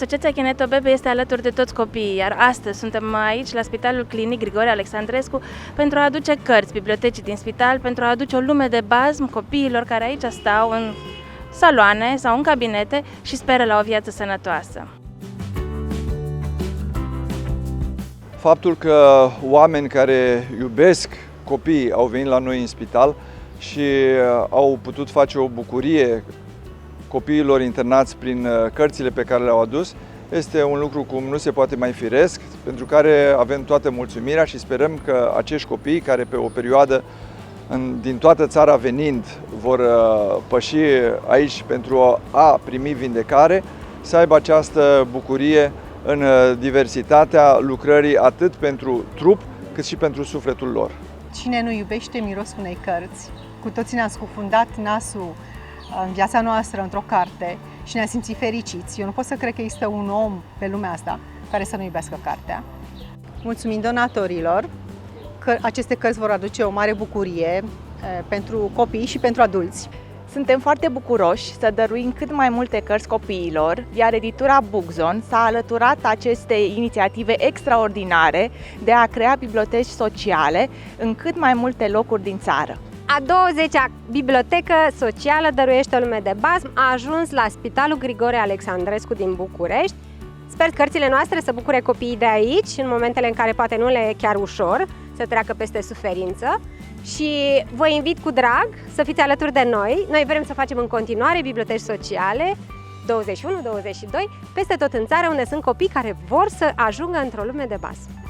Asociația Kineto Bebe este alături de toți copiii, iar astăzi suntem aici la Spitalul Clinic Grigore Alexandrescu pentru a aduce cărți bibliotecii din spital, pentru a aduce o lume de bazm copiilor care aici stau în saloane sau în cabinete și speră la o viață sănătoasă. Faptul că oameni care iubesc copiii au venit la noi în spital și au putut face o bucurie copiilor internați prin cărțile pe care le-au adus este un lucru cum nu se poate mai firesc, pentru care avem toată mulțumirea și sperăm că acești copii care pe o perioadă din toată țara venind vor păși aici pentru a primi vindecare, să aibă această bucurie în diversitatea lucrării atât pentru trup cât și pentru sufletul lor. Cine nu iubește mirosul unei cărți? Cu toții ne-am scufundat nasul în viața noastră într-o carte și ne-am simțit fericiți. Eu nu pot să cred că există un om pe lumea asta care să nu iubească cartea. Mulțumim donatorilor că aceste cărți vor aduce o mare bucurie pentru copii și pentru adulți. Suntem foarte bucuroși să dăruim cât mai multe cărți copiilor, iar editura Bookzone s-a alăturat acestei inițiative extraordinare de a crea biblioteci sociale în cât mai multe locuri din țară. A 20-a bibliotecă socială dăruiește o lume de bazm a ajuns la Spitalul Grigore Alexandrescu din București. Sper cărțile noastre să bucure copiii de aici, în momentele în care poate nu le e chiar ușor să treacă peste suferință. Și vă invit cu drag să fiți alături de noi. Noi vrem să facem în continuare biblioteci sociale 21-22 peste tot în țară, unde sunt copii care vor să ajungă într-o lume de bazm.